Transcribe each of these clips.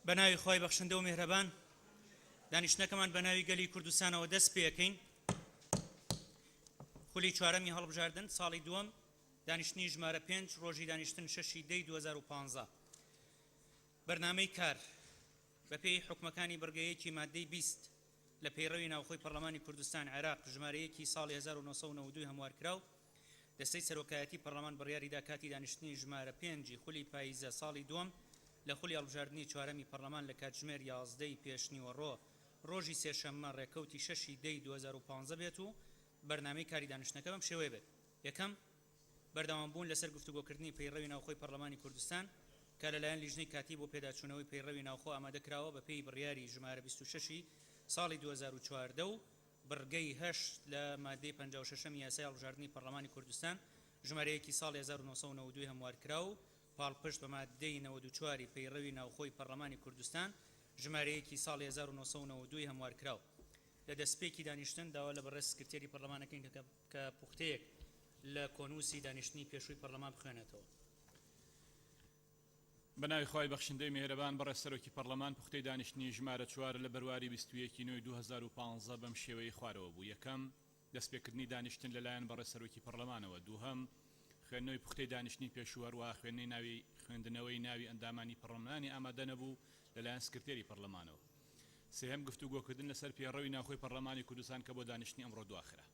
بەناوی خۆی بەخشندە و میهرەبان دانیشتنەکەمان بەناوی گەلی کوردستانەوە دەست پێەکەین. خولی چوارەمی هەڵبژاردن ساڵی دووەم دانیشتنی ژمارە 5 ڕۆژی دانیشتن 6 دەی 2015 بەرنامەی کار بەپێی حکومەکانی بەرگەیەکی مادەی 20 لە پەیڕەوی ناوخۆی پەرلەمانی کوردستان عێراق ژمارەیەکی ساڵی 1992 هەموارکراو دەستەی سەرۆکایەتی پەرلەمان بڕیاریدا کاتی دانیشتنی ژمارە 5 خولی پاییزە ساڵی دووەم لە خولی هەڵبژاردننی چوارەمی پەرلەمان لە کاتژمێر 11 پێشنیوەڕۆ ڕۆژی سێشەممە ڕێکەوتی 6 دەی 2015 بێت و بەرنامەی کاری دانیشتنەکە بەم شێوەیە بێت. یەکەم بەردەوامبوون لەسەر گفتوگۆکردنی پەیڕەوی ناوخۆی پەرلەمانی کوردستان کە لەلایەن لیژنەی کاتی بۆ پێداچوونەوەی پەیڕەوی ناوخۆ ئامادەکراوە بەپێی بڕیاری ژمارە 26 ساڵی 2014 و بڕگەی 8 لە مادەی 56 یاسای هەڵبژاردننی پەرلەمانی کوردستان ژمارەیەکی ساڵی 1992 هەموارکراو پاڵپشت بە مادەی 94 پەیڕەوی ناوخۆی پەرلەمانی کوردستان ژمارەیەکی ساڵی 1992 هەموارکراو. لە دەستپێکی دانیشتن داوا لە بەڕێز سکرتێری پەرلەمانەکەین کە پوختەیەک لە کۆنووسی دانیشتنی پێشووی پەرلەمان بخوێنێتەوە. بەناوی خۆی بەخشندەی میهرەبان بەڕێز سەرۆکی پەرلەمان پوختەی دانیشتنی ژمارە 4 لە بەرواری 21 نوێی 2015 بەم شێوەی خوارەوە بوو. یەکەم دەستپێکردنی دانیشتن لەلایەن بەڕێز سەرۆکی پەرلەمانەوە، دووهەم خوێندنەوەی پوختەی دانیشتنی پێشووە و خوێندنەوەی ناوی ئەندامانی پەرلەمانی ئامادە نەبوو لەلایەن سکرتێری پەرلەمانەوە، سێهەم گفتوگۆکردن لەسەر پێڕەوی ناوخۆی پەرلەمانی کوردستان کە بۆ دانیشتنی ئەمڕۆ دواخرا.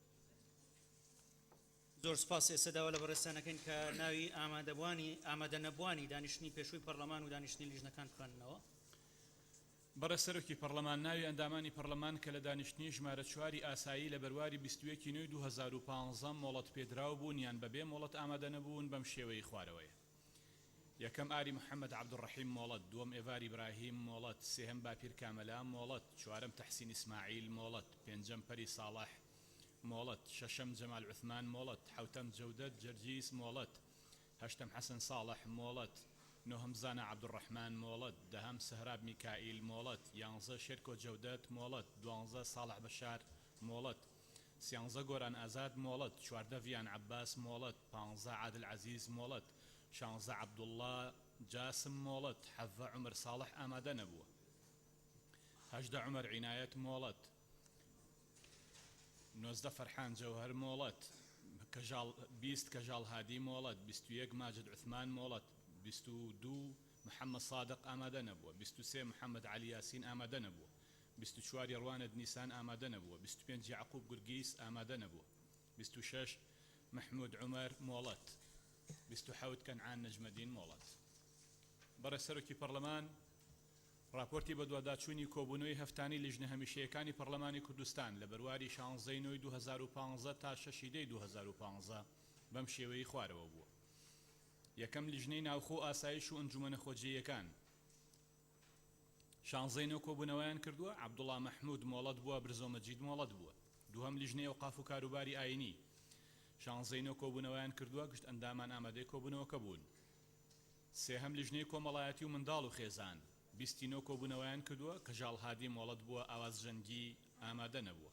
زۆر سپاس. ئێستا داوا لە بەڕێستانەکەین کە ناوی ئامادە نەبوانی دانیشتنی پێشووی پەرلەمان و دانیشتنی لیژنەکان بخوێننەوە. بەڕێز سەرۆکی پەرلەمان ناوی ئەندامانی پەرلەمان کە لە دانیشتنی ژمارە 4 ئاسایی لە بەرواری 21 نوێی 2015 مۆڵەت پێدراو بوون یان بەبێ مۆڵەت ئامادە نەبوون بەم شێوەی خوارەوەیە. یەکەم ئاری محەممەد عەبدوڕەحیم مۆڵەت، دووەم ئێڤار ئیبراهیم مۆڵەت، سێهەم باپیر کامەلان مۆڵەت، چوارەم تەحسین ئیسماعیل مۆڵەت، پێنجەم پەری ساڵح مۆڵەت، شەشەم جەمال عوثمان مۆڵەت، حەوتەم جەودەت جەرجیس مۆڵەت، هەشتەم حەسەن ساڵح مۆڵەت، نۆهەم زانا عەبدوڕەحمان مۆڵەت، دەهەم سەهراب میکائیل مۆڵەت، یانزە شێرکۆ جەودەت مۆڵەت، دوانزە ساڵح بەشار مۆڵەت، سیانزە گۆران ئازاد مۆڵەت، چواردە ڤیان عەباس مۆڵەت، پانزە عادل عەزیز مۆڵەت، شانزە عەبدوڵڵا جاسم مۆڵەت، حەڤە عومەر ساڵح ئامادە نەبووە، هەژدە عومەر عینایەت مۆڵەت، نۆزدە فەرحان جەوهەر مۆڵەت، 20 کەژاڵ هادی مۆڵەت، 21 ماجد عوثمان مۆڵەت، 22 محەممەد صادق ئامادە نەبووە، 23 محەممەد عەلی یاسین ئامادە نەبووە، 24 ڕوانەت نیسان ئامادە نەبووە، 25 یعقوب گورگیس ئامادە نەبووە، 26 محمود عومەر مۆڵەت، 27 کەنعان نەجمەدین مۆڵەت. بەڕێز سەرۆکی پەرلەمان راپۆرتی بە دوواداچوونی کۆبوونەوەی هەفتانی لیژنە هەمیشەیەکانی پەرلەمانی کوردستان لە بەرواری 16 نوێی 2015 تا 6 دەی 2015 بەم شێوەی خوارەوە بووە. یەکەم لیژنەی ناوخۆ ئاسایش و ئەنجومەنە خۆجیەکان 16 نوێ کۆبوونەوەیان کردووە، عەبدوڵڵا مەحموود مۆڵەت بووە، برزۆ مەجید مۆڵەت بووە. دووهەم لیژنەی ئەوقاف و کاروباری ئاینی 16 نوێ کۆبوونەوەیان کردووە، گشت ئەندامان ئامادەی کۆبوونەوەکە بوون. سێهەم لیژنەی کۆمەڵایەتی و منداڵ و خێزان 20 نوێ کۆبوونەوەیان کردووە، کەژاڵ هادی مۆڵەت بووە، ئاواز ژەنگی ئامادە نەبووە.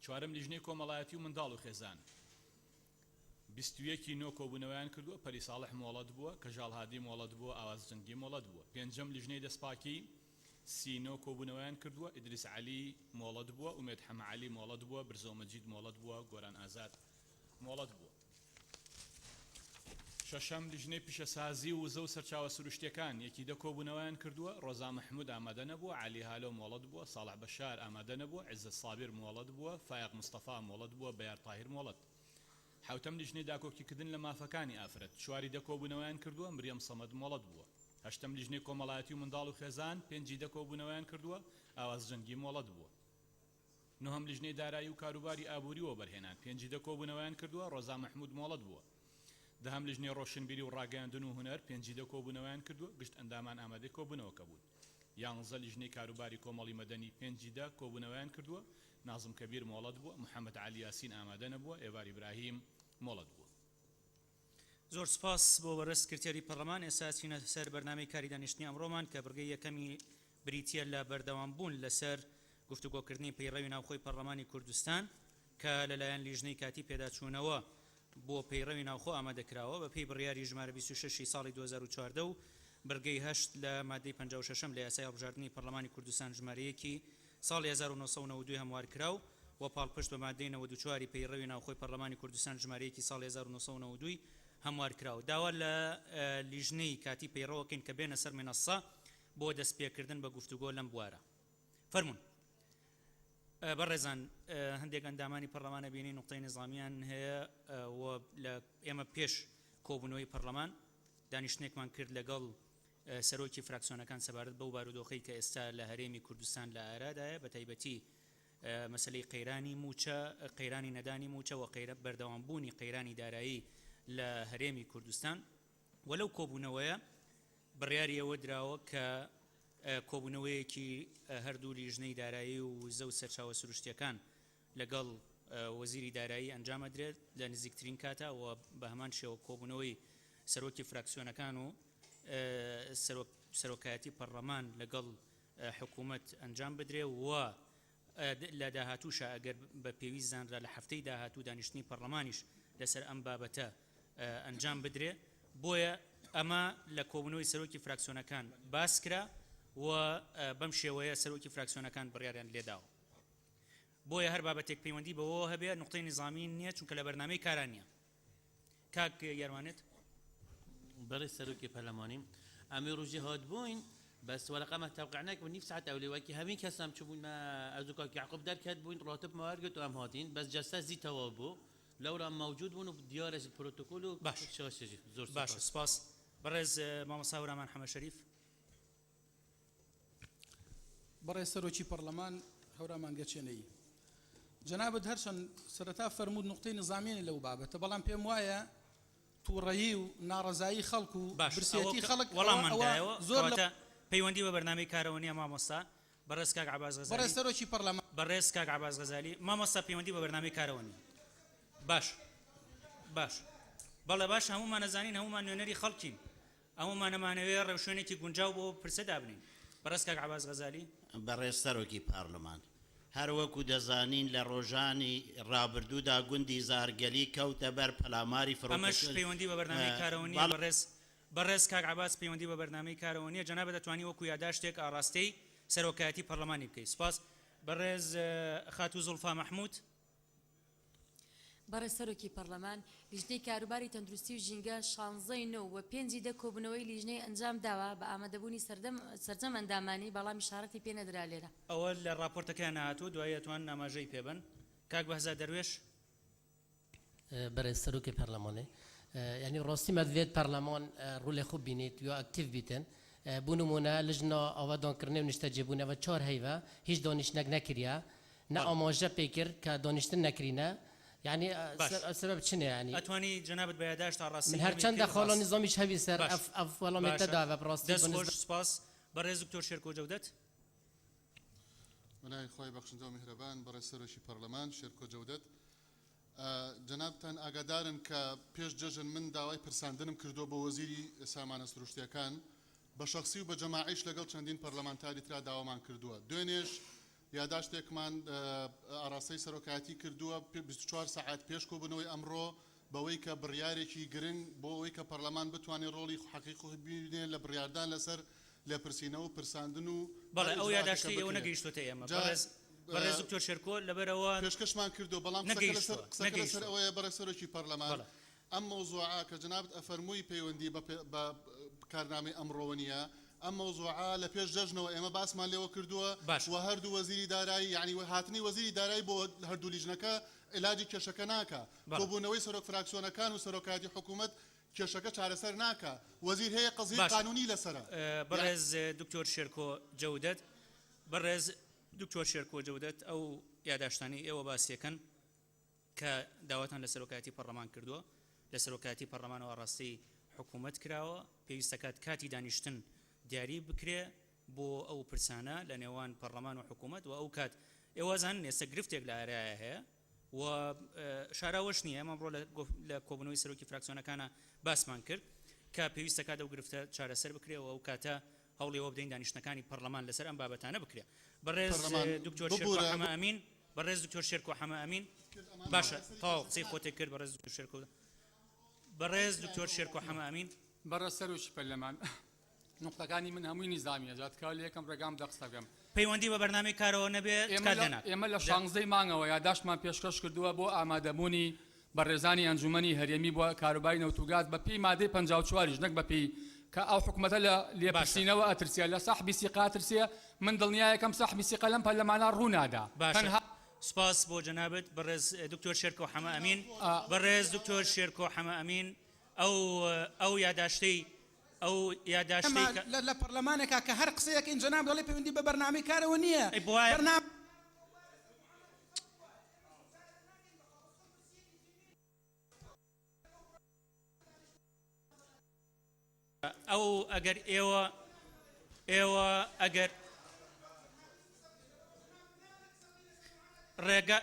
چوارەم لیژنەی کۆمەڵایەتی و منداڵ و خێزان 21 نوێ کۆبوونەوەیان کردووە، پەری ساڵح مۆڵەت بووە، کەژاڵ هادی مۆڵەت بووە، ئاواز ژەنگی مۆڵەت بووە. پێنجەم لیژنەی دەستپاکی 30 نوێ کۆبوونەوەیان کردووە، ئیدریس عەلی مۆڵەت بووە، ئومێد حەمەعەلی مۆڵەت بووە، برزۆ مەجید مۆڵەت بووە، گۆران ئازاد مۆڵەت بووە. شەشەم لیژنەی پیشەسازی و وزە و سەرچاوە سروشتیەکان 1 کۆبوونەوەیان کردووە، ڕۆزا مەحموود ئامادە نەبووە، عەلی هالۆ مۆڵەت بووە، ساڵح بەشار ئامادە نەبووە، عیززەت سابر مۆڵەت بووە، فایق مستەفا مۆڵەت بووە، بەیار تاهیر مۆڵەت. حوتەم لیژنەی داکۆکیکردن لە مافەکانی ئافرەت 4 کۆبوونەوەیان کردووە، مریەم سەمەد مۆڵەت بووە. هەشتەم لیژنەی کۆمەڵایەتی و منداڵ و خێزان 5 کۆبوونەوەیان کردووە، ئاواز ژەنگی مۆڵەت بووە. نۆهەم لیژنەی دارایی و کاروباری ئابووری و بەرهێنان 5 کۆبوونەوەیان کردووە، ڕۆزا مەحموود مۆڵەت بووە. دەهەم لیژنەی ڕۆشنبیری و ڕاگەیاندن و هونەر 5 کۆبوونەوەیان کردووە، گشت ئەندامان ئامادەی کۆبوونەوەکە بوون. 11 لیژنەی کاروباری کۆمەڵی مەدەنی 5 کۆبوونەوەیان کردووە، نازم کەبیر مۆڵەت بووە، محەممەد عەلی یاسین ئامادە نەبووە، ئێڤار ئیبراهیم مۆڵەت بووە. زۆر سپاس بۆ بەڕێز سکرتێری پەرلەمان. ئێستا چینە سەر بەرنامەی کاری دانیشتنی ئەمڕۆمان کە بڕگەی یەکەمی بریتیە لە بەردەوامبوون لەسەر گفتوگۆکردنی پەیڕەوی ناوخۆی پەرلەمانی کوردستان کە لەلایەن لیژنەی کاتی پێداچوونەوە بۆ پەیڕەوی ناوخۆ ئامادەکراوە بەپێی بڕیاری ژمارە 26 ساڵی 2014 و بەرگەی 8 لە مادەی 56 لە یاسای هەڵبژاردننی پەرلەمانی کوردستان ژمارەیەکی ساڵی 1992 هەموار کراو و پاڵپشت بە مادەی 94 پەیڕەوی ناوخۆی پەرلەمانی کوردستان ژمارەیەکی ساڵی 1992 هەموار کراو. داوا لە لیژنەی کاتی پەیڕەوەکەین کە بێنە سەر مێنەسا بۆ دەستپێکردن بە گفتوگۆ لەم بوارە. فەرمونون. بەڕێزان هەندێک ئەندامانی پەرلەمانە بینی نوقتەی نظامیان هەیە و لە ئێمە پێش کۆبوونەوەی پەرلەمان دانیشتنێکمان کرد لەگەڵ سەرۆکی فراکسیۆنەکان سەبارەت بەو بارودۆخەی کە ئێستا لە هەرێمی کوردستان لە ئارادایە بە تایبەتی مەسلەی قەیرانی موچە قەیرانی نەدانی موچە و بەردەوامبوونی قەیرانی دارایی لە هەرێمی کوردستان و لەو کۆبوونەوەیە بڕیاری ئەوە دراوە کە کۆبوونەوەیەکی هەردوو لیژنەی دارایی و زە و سەرچاوە سروشتیەکان لەگەڵ وەزیری دارایی ئەنجامەدرێت لە نزیکترین کاتە و بە هەمان شێوە کۆبوونەوەی سەرۆکی فراکسیۆنەکان و سەرۆکایەتی پەرلەمان لەگەڵ حکوومەت ئەنجام بدرێ و لە داهاتووشە ئەگەر بە پێویست زانرا لە هەفتەی داهاتوو دانیشتنی پەرلەمانیش لەسەر ئەم بابەتە ئەنجام بدرێ. بۆیە ئەمە لە کۆبوونەوەی سەرۆکی فراکسیۆنەکان باس کرا و بەم شێوەیە سەرۆکی فراکسیۆنەکان بڕیاریان لێداوە. بۆیە هەر بابەتێک پەیوەندی بەوە هەبێ نوقتەی نظامی نییە چونکە لە بەرنامەی کاران نییە. کاک یاروانێت برای سەرۆکی پەرلەمانی ئەمێ ڕۆژی هاتبووین بەس وەرەقەمە تەوقع نەکردن نیف ساعت ئەولێوەکی هەمین کەسام چ بوون ئەزوکاک یعقوب دەرکات بووین ڕاتب مەوارگرت و ئەم هاتین بەس جەستە زیتەوە بوو لەورا موجود بوون و دیارەش پرۆتۆکۆل و باش زۆر باش سپاس. بەڕێز مامۆستا هەورامان حەمە شەریف. بەڕێز سەرۆکی پەرلەمان هەورامان گەچێنەی جەنابەت هەرچەند سەرەتا فەرموود نوقتەی نظامیێنی لەو بابەتە بەڵام پێم وایە تووڕەیی و ناڕەزایی خەڵک و برسێتی خەڵک وەڵامماندایەوە زۆر پەیوەندی بە بەرنامەی کارەوە نیە مامۆستا. بەڕێز کاک عەباس غەزالی. بەڕێز سەرۆکی پەرلەمان. بەڕێز کاک عەباس غەزالی مامۆستا پەیوەندی بە بەرنامەی کارەوە نیە. باش بەڵێ باش هەمومان نەزانین هەمومان نوێنەری خەڵکین هەمومان نەمانەوێ ڕێوشوێنێکی گونجاو بۆ پرسە دابنین. بەڕێز کاک عەباس غەزالی. بەڕێز سەرۆکی پارلەمان هەروەکو دەزانین لە ڕۆژانی ڕابردوودا گوندی زارگەلی کەوتە بەر پەلاماری ئەمەش پەیوەندی بە بەرنامەی کارەوە نیە. بەڕێز کاک عەباس پەیوەندی بە بەرنامەی کارەوە نیە. جەنابەت دەتوانی وەکو یاداشتێک ئاڕاستەی سەرۆکایەتی پەرلەمانی بکەیت. سپاس. بەڕێز خاتوو زوڵفا مەحموود. بەڕێز سەرۆکی پەرلەمان لیژنەی کاروباری تەندروستی و ژینگە 16 و 5 کۆبوونەوەی لیژنەی ئەنجام داوە بە ئامادەبوونی سەرجەم ئەندامانی بەڵامی شارەتی پێ نەدرا لێرە. ئەوە لە راپۆرتەکەیان هاتوو دوای ئەتوان ئاماژەی پێبن. کاک بەهزاد دەروێش. بەڕێز سەرۆکی پەرلەمانێ یعنی ڕاستی مەدوێت پەرلەمان ڕوولێ خوب بینیت یا ئەکتیڤ بیتن بوو نمونە لژنا ئاوادانکردنێ و نیشتەجێبوونەوە 4 هەیڤە هیچ دانیشتنەک نەکریا نە ئاماژە پێ کرد کە دانیشتن نەکرینە يعني سبب شنو يعني اتواني جنابت بياداش تاع راسي من هرچند خاله نظامي شبي سر اف ولا متداوى براستي بالنسبه سباس برز دكتور شركو جودت منای خوای بەخشندە و میهرەبان بەڕێز سەرۆکی پەرلەمان شێرکۆ جەودەت جەنابتان ئاگادارن کە پێش جەژن من داوای پرساندنم کردو بە وەزیری سامانە سروشتیەکان بە شەخسی و بە جەماعیش لەگەڵ چەندین پەرلەمانتاری ترا داوامان کردووە. دوێنێش یاداشتێکمان ئاراستەی سەرۆکایەتی کردووە 24 ساعات پێش کۆبوونەوەی ئەمڕۆ بەوەی کە بڕیارێکی گرنگ بۆ ئەوەی کە پەرلەمان بتوانێت ڕۆڵی حەقیقی بینێت لە بڕیاردان لەسەر لێپرسینەوە و پرساندن و بەڵێ ئەو یاداشتی ئەوە نەگەیشتوتە ئێمە بەڕێز دکتۆر شێرکۆ لەبەرەوە پێشکەشمان کردو بەڵام قسەکە لەسەر ئەوەیە بەڕێز سەرۆکی پەرلەمان ئەم مەوزوعە کە جەنابەت ئەفەرمووی پەیوەندی بە کارنامەی ئەمڕۆوە نیە ئەم مەوزوعە لە پێش جەژنەوە ئێمە باسمان لێوە کردووە و هەردوو وەزیری دارایی یعنی هاتنی وەزیری دارایی بۆ هەردوو لیژنەکە علاجی کێشەکە ناکە کۆبوونەوەی سەرۆک فراکسیۆنەکان و سەرۆکایەتی حکوومەت کێشەکە چارەسەر ناکە وەزیر هەیە قەزی قانونی لەسەرە. بەڕێز دکتۆر شێرکۆ جەودەت بەڕێز دکتۆر شێرکۆ جەودەت ئەو یاداشتانی ئێوە باسیەکەن کە داواتان لە سەرۆکایەتی پەرلەمان کردووە لە سەرۆکایەتی پەرلەمانەوە ڕاستی حکوومەت کراوە پێویستەکات کاتی دانیشتن دیاری بکرێ بۆ ئەو پرسانە لە نێوان پەرلەمان و حکوومەت و ئەو کات ئێوەزان ئێستا گرفتێک لە ئارایە هەیە و شاراوەش نییە ئەمەڕۆ لە کۆبوونەوەی سەرۆکی فراکسیۆنەکانە باسمان کرد کە پێویستە کات ئەو گرفتە چارەسەر بکرێەوە ئەو کاتە هەوڵێەوە بدەین دانیشتەکانی پەرلەمان لەسەر ئەم بابەتانە بکرێ. بەڕێز دکتۆر شێرکۆ حەمە ئەمین بەڕێز دکتۆر شێرکۆ حەمە ئەمین باشە تاو قسەی خۆتێک کرد بەڕێز دکتۆر شێرکۆ بەڕێز دکتۆر شێرکۆ حەمە ئەمین بەڕێز سەرۆکی پەرلەمان نقطەکانی من هەمووی نیزامیە جاتکار لە یەکەم ڕێگام دەقسەکەم پەیوەندی بە بەرنامەی کارەوە نەبێت کات لێنات ئێمە لە 16 مانگەوە یاداشتمان پێشکەش کردووە بۆ ئامادەبوونی بەڕێزانی ئەنجومەنی هەرێمی بۆ کاروباری نەوتوگاز بە پێی مادەی 54 نەک بە پێی کە ئەو حکوومەتە لە لێپرسینەوە ئەترسیە لە سەحبی سیقا ترسیە من دڵنیایەکەم سەحبی سیقا لەم پەرلەمانە ڕوونادا سپاس بۆ جەنابەت بەڕێز دکتۆر شێرکۆ حەمە ئەمین بەڕێز دکتۆر شێرکۆ حەمە ئەمین ئەو یاداشتەی ئەو یاداشتەی لە پەرلەمانێکا کە هەر قسەیەکەین جەناب دەڵێ پەیوەندی بە بەرنامەی کارەوە نییە ئەو ئەگەر ئێوە ئەگەر ڕێگە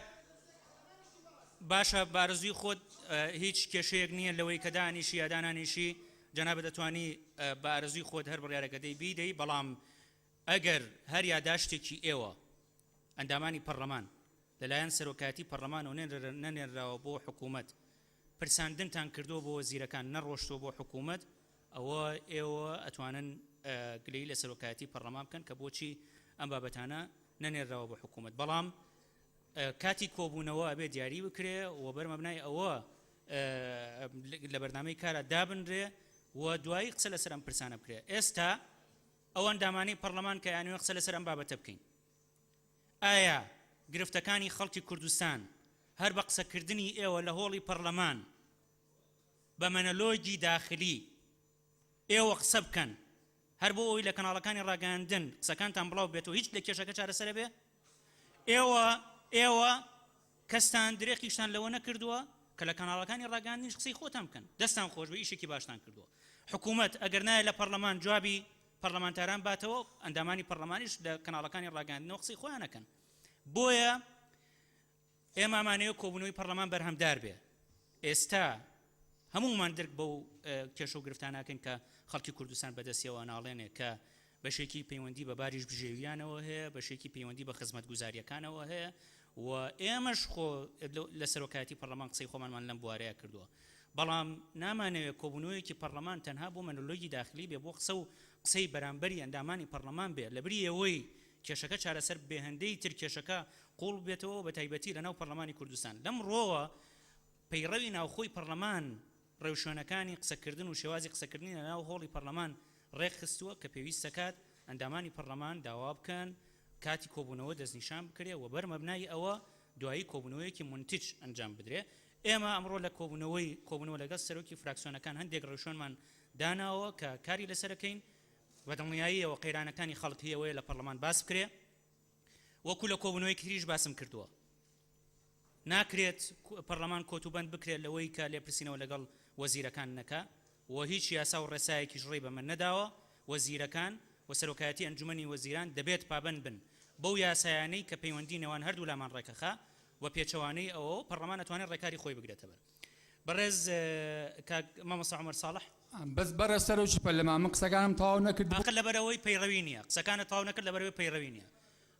باشە بارزوی خۆت هیچ کێشەیەک نییە لەوەی کە دانیشی یادانانیشی جەنابە دەتوانی بە ئارزوی خۆت هەر بڕیارەکە بیدەی بەڵام ئەگەر هەر یاداشتێکی ئێوە ئەندامانی پەرلەمان لەلایەن سەرۆکاتی پەرلەمان و نەنێراوە بۆ حکوومەت پرساندنتان کردو بۆ وەزیرەکان نەڕۆشتەوە بۆ حکوومەت ئەوە ئێوە ئەتوانن گلەی لە سەرۆکاتی پەرلەمان بکەن کە بۆچی ئەم بابەتانە نەنێراوە بۆ حکوومەت بەڵام کاتی کۆبوونەوە ئەبێ دیاری بکرێ و بەرمەبنای ئەوە لە بەرنامەی کارە دابنرێ و دوایی قسە لەسەر ئەم پرسانە بکرێ ئێستا ئەو ئەندامانی پەرلەمان کە یانوێ قسە لەسەر ئەم بابەتە بکەین ئایا گرفتەکانی خەڵکی کوردستان هەر بە قسەکردنی ئێوە لە هۆڵی پەرلەمان بە مەنەلۆگی داخلی ئێوە قسە بکەن هەر بۆ ئەوی لە کەناڵەکانی ڕاگەاندن قسەکانتان بڵاو بێتەوە هیچ لە کێشەکە چارەسەرە بێ ئێوە کەستان درێختیشتان لەوە نەکردووە کە لە کەناڵەکانی ڕاگەاندنیش قسەی خۆتان بکەن دەستان خۆش بە ئیشێکی باشتان کردووە حکوومەت ئەگەر نایە لە پەرلەمان جوابی پەرلەمانتاران باتەوە ئەندامانی پەرلەمانیش لە کەناڵەکانی ڕاگەاندنەوە قسەی خۆیان نەکەن بۆیە ئێمەمانەیە کۆبوونەوەی پەرلەمان بەرهەمدار بێ ئێستا هەمومان درک بەو کێشە و گرفتاناکەن کە خەڵکی کوردستان بەدەستیەوە ناڵێنێ کە بەشێکی پەیوەندی بە باریش بژێویانەوە هەیە بەشێکی پەیوەندی بە خزمەت گوزاریەکانەوە هەیە و ئێمەش خۆ لە سەرۆکاتی پەرلەمان قسەی خۆمانمان لەم بوارەیە کردووە بەڵام نامانەوێت کۆبوونەوەیەکی پەرلەمان تەنها بۆ مەنۆلۆگی داخلی بێ بۆ قسە و قسەی بەرامبەری ئەندامانی پەرلەمان بێ لەبری ئەوەی کێشەکە چارەسەر بێ هەندەی تر کێشەکە قوڵ بێتەوە بە تایبەتی لەناو پەرلەمانی کوردستان لەم ڕۆوە پەیڕەوی ناوخۆی پەرلەمان ڕێوشێنەکانی قسەکردن و شێوازی قسەکردنی لەناو هۆڵی پەرلەمان ڕێکخستووە کە پێویستە کات ئەندامانی پەرلەمان داوا بکەن کاتی کۆبوونەوە دەستنیشان بکرێ و بەرمەبنای ئەوە دوایی کۆبوونەوەیەکی منتیج ئەنجام بدرێ ئێمە ئەمڕۆ لە کۆبوونەوە لەگەڵ سەرۆکی فراکسیۆنەکان هەندێک ڕێوشێنمان داناوە کە کاری لەسەرەکەین بەدڵنیاییەوە قەیرانەکانی خەڵک هەیەوەیە لە پەرلەمان باس بکرێ وەکو لە کۆبوونەوەی تریش باسم کردووە ناکرێت پەرلەمان کۆتوبەند بکرێت لەوەی کە لێپرسینەوە لەگەڵ وەزیرەکان نەکا و هیچ یاسا و ڕێسایەکیش ڕێی بە من نەداوە وەزیرەکان و سەرۆکایەتی ئەنجومەنی وەزیران دەبێت پابەند بن بەو یاسایانەی کە پەیوەندی نێوان هەردوو لامان ڕێکەخا و پێچەوانەی ئەوە پەرلەمان ئەتوانێت ڕێکاری خۆی بگرێتەوە بەڕێز مامۆستا عومەر ساڵح بەس بەرە سەرۆکی پەرلەمان من قسەکانم تەواو نەکرد ئاخر لەبەرەوەی پەیڕەوی نییە قسەکانت تەواو نەکرد لەبەرەوەی پەیڕەوی نییە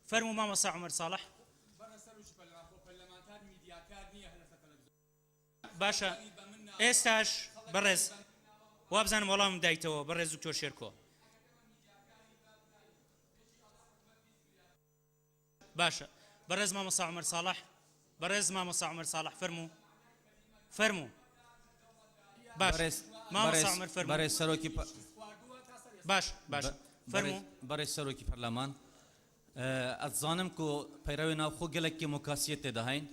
فەرموو مامۆستا عومەر ساڵح باشە ئێستاش بەڕێز وابزانم وەڵام دایتەوە بەڕێز دکتۆر شێرکۆ باشە بەڕێز مامۆستا عومەر ساڵح بەڕێز مامۆستا عومەر ساڵح فەرموو باش مامۆستا عومەر فەرموو بەڕێز سەرۆکی باش فەرموو بەڕێز سەرۆکی پەرلەمان ئەتزانم کو پەیڕەوی ناوخۆ گەلێکی مۆکاسیەت تێدا هەین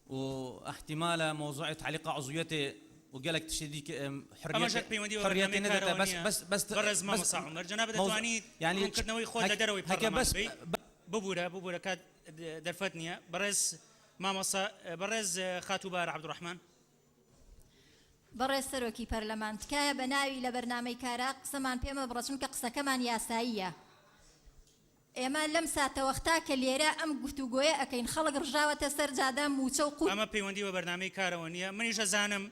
و احتمال موضوع تعليق عضويته وقالك تشدي حريتي بس برز ما مصعمر جناب دتواني يعني كنوي خود دروي بس ببوره كاد درفتني برز ما مصا برز خاتوبار عبد الرحمن برز سروكي برلمان تكايا بناوي لبرنامج كاراق سمان بيما برسون كقصة كمان ياساية ئێمە لەم ساتەوەختا کە لێرە ئەم گفتوگۆیە ئەکەین خەڵک ڕژاوەتە سەر جادە موچە و قوت ئەمە پەیوەندی بە بەرنامەی کارەوە نییە منیش ئەزانم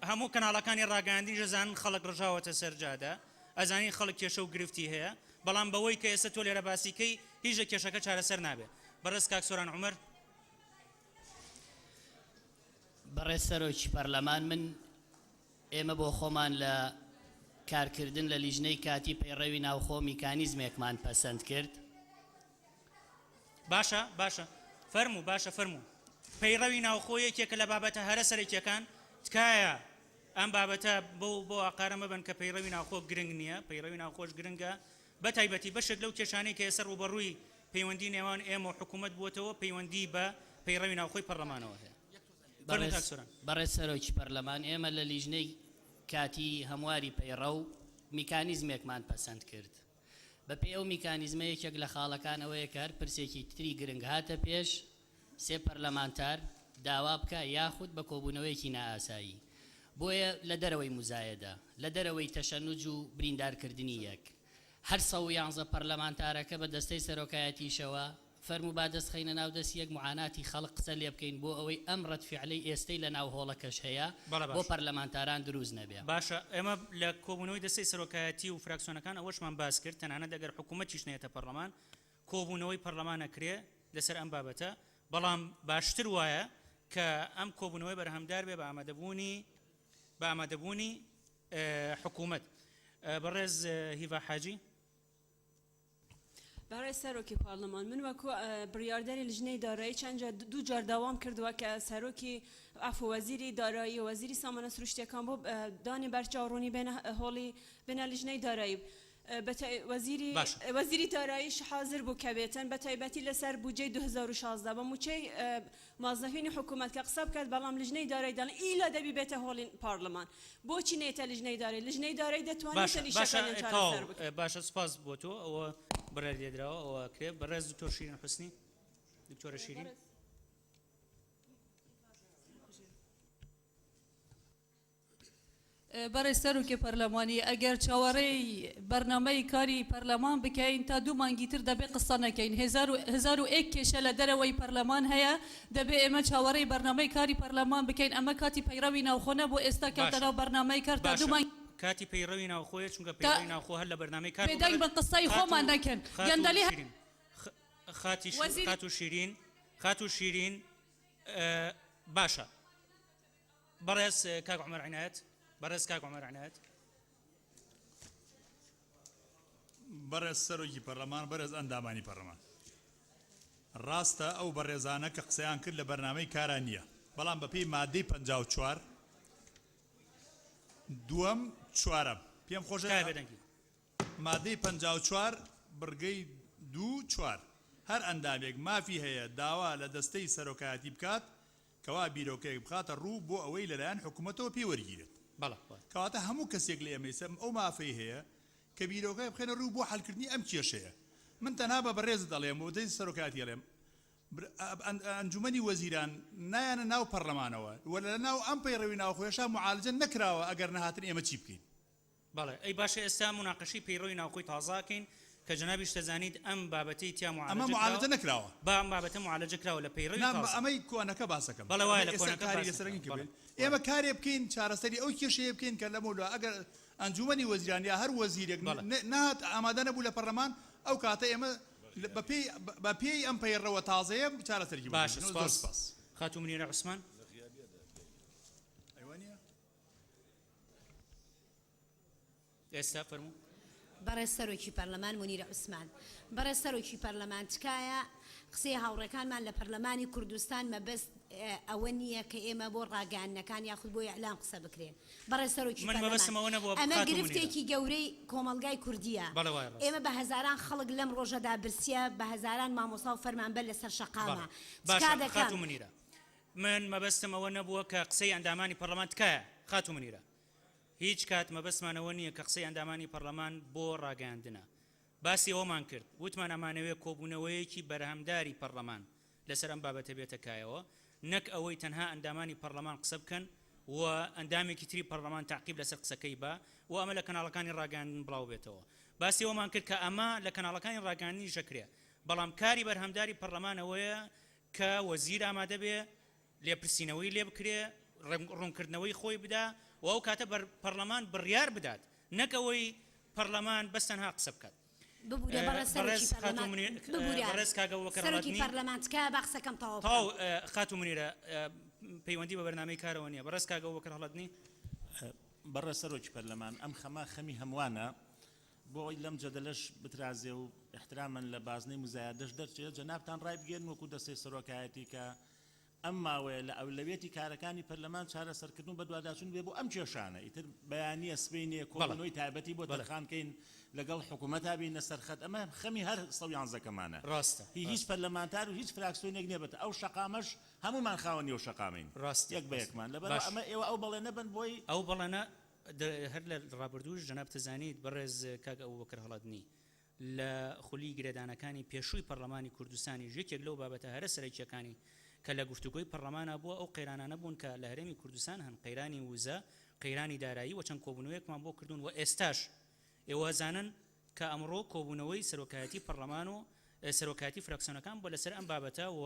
هەموو کەناڵەکانی ڕاگەاندنی ئەزانن خەڵک ڕژاوەتە سەر جادە ئەزانین خەڵک کێشە و گرفتی هەیە بەڵام بەوەی کە ئێستا تۆ لێرە باسیکەی هیچ لە کێشەکە چارەسەر نابێت بەڕێز کاک سۆران عومەر بەڕێز سەرۆکی پەرلەمان من ئێمە بۆ خۆمان لە کارکردن لە لیژنەی کاتی پەیڕەوی ناوخۆ میکانیزمێکمان پەسەند کرد. باشە فەرموو پەیڕەوی ناوخۆ یەکێکە لە بابەتە هەرە سەرەکیەکان تکایە ئەم بابەتە بۆ ئاقارە مەبن کە پەیڕەوی ناوخۆ گرنگ نییە، پەیڕەوی ناوخۆش گرنگە بە تایبەتی بەشێک لەو کێشانەی کە ئێستا ڕوبەڕووی پەیوەندی نێوان ئێمە و حکوومەت بووەتەوە پەیوەندی بە پەیڕەوی ناوخۆی پەرلەمانەوە هەیە. بەڕێز سەرۆکی پەرلەمان ئێمە لە لیژنەی کاتی هەمواری پەیڕە و میکانیزمێکمان پەسەند کرد. بەپێ ئەو میکانیزمە یەکێک لە خاڵەکانەوەیە کە هەر پرسێکی تری گرنگ هاتە پێش سێ پەرلەمانتار داوا بکە یاخود بە کۆبوونەوەیەکی نائاسایی. بۆیە لە دەرەوەی مزایەدا لە دەرەوەی تەشەنوج و بریندارکردنی یەک هەر 111 پەرلەمانتارەکە بە دەستەی سەرۆکایەتیشەوە فەرموو با دەستخەینە ناو دەستی یەک معاناتی خەڵق قسە لێ بکەین بۆ ئەوەی ئەم ڕەتفیعلەی ئێستەی لە ناو هۆڵەکەش هەیە بۆ پەرلەمانتاران دروست نەبێ. باشە ئێمە لە کۆبوونەوەی دەستەی سەرۆکایەتی و فراکسیۆنەکان ئەوەشمان باس کرد تەنانەت ئەگەر حکوومەتیش نێتە پەرلەمان کۆبوونەوەی پەرلەمانەکرێ لەسەر ئەم بابەتە، بەڵام باشتر وایە کە ئەم کۆبوونەوەی بەرهەمدار بێ بە ئامادەبوونی حکوومەت. بەڕێز هیوا حاجی. برای سەرۆکی پارلەمان من وەکو بڕیاردەری لیژنەی دارایی چەند دوو جار داوام کردووە کە سەرۆکی وەزیری دارایی و وەزیری سامانە سروشتیەکان بۆ دانی بەرچاوڕوونی هۆڵی بنە لیژنەی دارایی وەزیری داراییش حاضر بوو کە بێتن بە تایبەتی لەسەر بودجەی 2016 بە موچەی مازەفینی حکوومەت کە قسە بکات بەڵام لیژنەی دارایی دەڵێن ئیلا دەبی بێتە هۆڵی پارلەمان. بۆچی نێتە لیژنەی دارایی دەتوانێت لیژنەکانی چارەسەر بکات. باشە سپاس بۆ تۆ ئەوە بڕێ لێدراوە ئەوە کرێ. بەڕێز دکتۆر شیرین حوسنی. دکتۆرە شیرین. برای سەرۆکی پەرلەمانی ئەگەر چاوەڕێی بەرنامەی کاری پەرلەمان بکەین تا 2 مانگی تر دەبێت قسە نەکەین. 1001 کێشە لە دەرەوەی پەرلەمان هەیە دەبێت ئێمە چاوەڕێی بەرنامەی کاری پەرلەمان بکەین. ئەمە کاتی پەیڕەوی ناوخۆنە بۆ ئێستا کاتەناو بەرنامەی کار تا 2 مانگ کاتی پەیڕەوی ناوخۆیە چونکە پەیڕەوی ناوخۆ هەر لە بەرنامەی کار بێدەنگ بە قسەی خۆمان نەکەن. گەندەلی خاتو شیرین باشە. بەڕێز کاک عومەر عنایەت. بەڕێز سەرۆکی پەرلەمان بەرز ئەندامانی پەرلەمان ڕاستە ئەو بەڕێزانە کە قسەیان کرد لە بەرنامەی کاران نییە، بەڵام بەپێی مادەی 54 دووەم چوارەم پێم خۆشە مادەی 54 بڕگەی 2 هەر ئەندامێک مافی هەیە داوا لە دەستەی سەرۆکایەتی بکات کەوا بیرۆکەیەک بخاتە ڕوو بۆ ئەوەی لەلایەن حکوومەتەوە پێی وەرگیرێت. کەواتە هەموو کەسێک لە ئێمەسم ئەو مافەی هەیە کە بیرۆکای بخێنە ڕوو بۆ حەلکردنی ئەم کێشەیە. من تەنها بە بەڕێز دەڵێم و دەی سەرۆکایەتی ئەڵێم ئەنجومەنی وەزیران نایانە ناو پەرلەمانەوە وەلا لە ناو ئەم پەیڕەوی ناوخۆیەشا معالجە نەکراوە ئەگەر نەهاتن ئێمە چی بکەین. بەڵێ ئەی باشە ئێستا مناقەشەی پەیڕەوی ناوخۆی تازاکەین کە جنابیش دەزانیت ئەم بابەتەی تیا معالجە نەکراوە با ئەم بابەتە معالجە کراوە لە پەیڕەوی تازا. ئەمەی کۆنەکە باسەکەم. بەڵێ وایە لە کۆنەکە سەرنگی بێت. ئێمە کارێ بکەین چارەسەری ئەو کێشەیە بکەین کە لەمەوە ئەگەر ئەنجومەنی وەزیران یا هەر وەزیرێک نهات ئامادە نەبوو لە پەرلەمان ئەو کاتە ئێمە بە پێی ئەم پەیڕەوە تازەیە چارەسەری باشە. سپاس. خاتوو منیرە عوسمان. ئێستا فەرموو. بەڕێز سەرۆکی پەرلەمان منیرە عوسمان. بەڕێز سەرۆکی پەرلەمان تکایە قسەی هاوڕێکانمان لە پەرلەمانی کوردستان مەبەست ئەوە نییە کە ئێمە بۆ ڕاگەاندنەکان یاخود بۆ ئیعلام قسە بکرێن. بەڕێز سەرۆکی پەرلەمان ئەمە گرفتێکی گەورەی کۆمەلگای کوردیە. ئێمە بە هەزاران خەڵک لەم ڕۆژەدا برسیە بە هەزاران مامۆستا و فەرمانبەر لەسەر شەقامە. خاتوو منیرە من مەبەستم ئەوە نەبووە کە قسەی ئەندامانی پەرلەمان تکایە. خاتوو منیرە هیچ کات مەبەستمانەوە نییە کە قسەی ئەندامانی پەرلەمان بۆ ڕاگەاندنە. باسی ئەومان کرد وتمان ئەمانەوێ کۆبوونەوەیەکی بەرهەمداری پەرلەمان لەسەر ئەم بابەتە بێتەکایەوە نەک ئەوەی تەنها ئەندامانی پەرلەمان قسە بکەن و ئەندامێکی تری پەرلەمان تعقیب لەسەر قسەکەی بە و ئەمە لە کەناڵەکانی ڕاگەاندن بڵاو بێتەوە. باسی ئەومان کرد کە ئەمە لە کەناڵەکانی ڕاگەاندنی ژەکرێ، بەڵام کاری بەرهەمداری پەرلەمانەوەیە کە وەزیر ئامادە بێ لێپرسینەوەی لێ بکرێ ڕوونکردنەوەی خۆی بدا و ئەو کاتە پەرلەمان بڕیار بدات نەکەوەی پەرلەمان بەس تەنها قسە بکات. خاتوو منیرە پەیوەندی بە بەرنامەی کارەوە نییە. بەڕێز کاگە وەکر هەڵەتنی بەڕێ سەرۆکی پەرلەمان ئەم خەما خەمی هەمووانە بۆی لەم جەدەلەش بترازێ و احترامن لە بازنەی مزایادەش دەرچێت جەنابتان ڕای بگەن وەکو دەستەی سەرۆکایەتی کە ئەم ماوەیە لە ئەولەوێتی کارەکانی پەرلەمان چارەسەرکردن بە دوواداچوون بێ بۆ ئەم کێشانە ئیتر بەیانیە سبەینێ کۆبنەوەی تایبەتی بۆ تەرخانکەین لەگەڵ حکوومەتا بینە سەرخەت ئەمە خەمی هەر سەویانزەکەمانە ڕاستە هیچ پەرلەمانتار و هیچ فراکسیۆنێک نێبێتە ئەو شەقامەش هەمومان خاوەنی و شەقامین ڕاست یەک بە یەکمان لەبەر ئەمە ئێوە ئەو بەڵێ نەبن بۆی ئەو بەڵێنە هەر لە ڕابردووش جەناب تزانیت بەڕێز کاک ئەو بەکر هەڵاتنی لە خولی گرێدانەکانی پێشووی پەرلەمانی کوردستانی یەکێک لەو بابەتە هەرە سەرەکیەکانی کە لە گفتوگۆی پەرلەمانە بووە ئەو قەیرانانە بوون کە لە هەرێمی کوردستان هەن قەیرانی وزە قەیرانی دارایی و چەند کۆبوونەوەیەکمان بۆ کردوون و ئێستاش ئێوە زانن کە ئەمڕۆ کۆبوونەوەی سەرۆکایەتی پەرلەمان و سەرۆکایەتی فراکسیۆنەکان بۆ لەسەر ئەم بابەتە و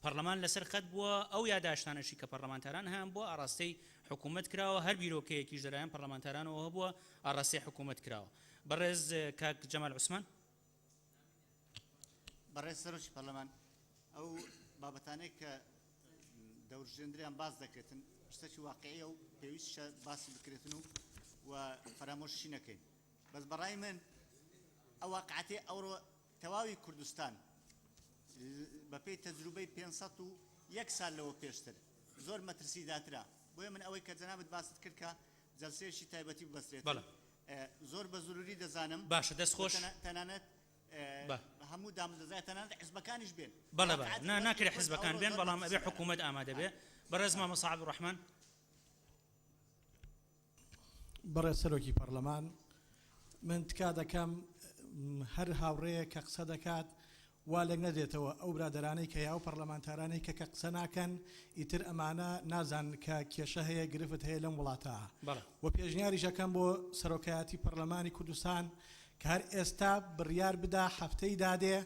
پەرلەمان لەسەر خەت بووە ئەو یاداشتانەشی کە پەرلەمانتاران هەیان بۆ ئاڕاستەی حکوومەت کراوە هەر بیرۆکەیەکیش لەلایەن پەرلەمانتارانەوە هەبووە ئاڕاستەی حکوومەت کراوە بەڕێز کاک جەمال عوسمان بەڕێز سەرۆکی پەرلەمان ئەو بابەتانەی کە دەورژێندریان باز دەکرێتن شتێکی واقعیە و پێویستە باسی بکرێتن و فەرامۆشی نەکەین بەس بەڕای من ئەو واقعەتێ ئەوڕۆ تەواوی کوردستان بەپێی تەجروبەی 501 سال لەوە پێشتر زۆر مەترسی داترا بۆیە من ئەوەی کە جەنابەت باست کرد کە جەلسەیەکی تایبەتی ببەسترێت زۆر بە زوروری دەزانم باشە دەستخۆش تەنانەت هەموو دامەزای تەنانەت حیزبەکانیش بێن بەڵێ ناکرێت حیزبەکان بێن بەڵام ئەبێ حکوومەت ئامادە بێ بەڕێز مامۆ سەعەد ڕەحمان بەڕێز سەرۆکی پەرلەمان من تکا دەکەم هەر هاوڕەیە کە قسە دەکات وا لێک نەدێتەوە ئەو برادرانەی کە یا و پەرلەمانتارانەی کە قسە ناکەن ئیتر ئەمانە نازان کە کێشە هەیە گرفت هەیە لەم وڵاتە و پێشنیاریش ئەەکەم بۆ سەرۆکایەتی پەرلەمانی کوردستان کە هەر ئێستا بڕیار بدا هەفتەی دادێ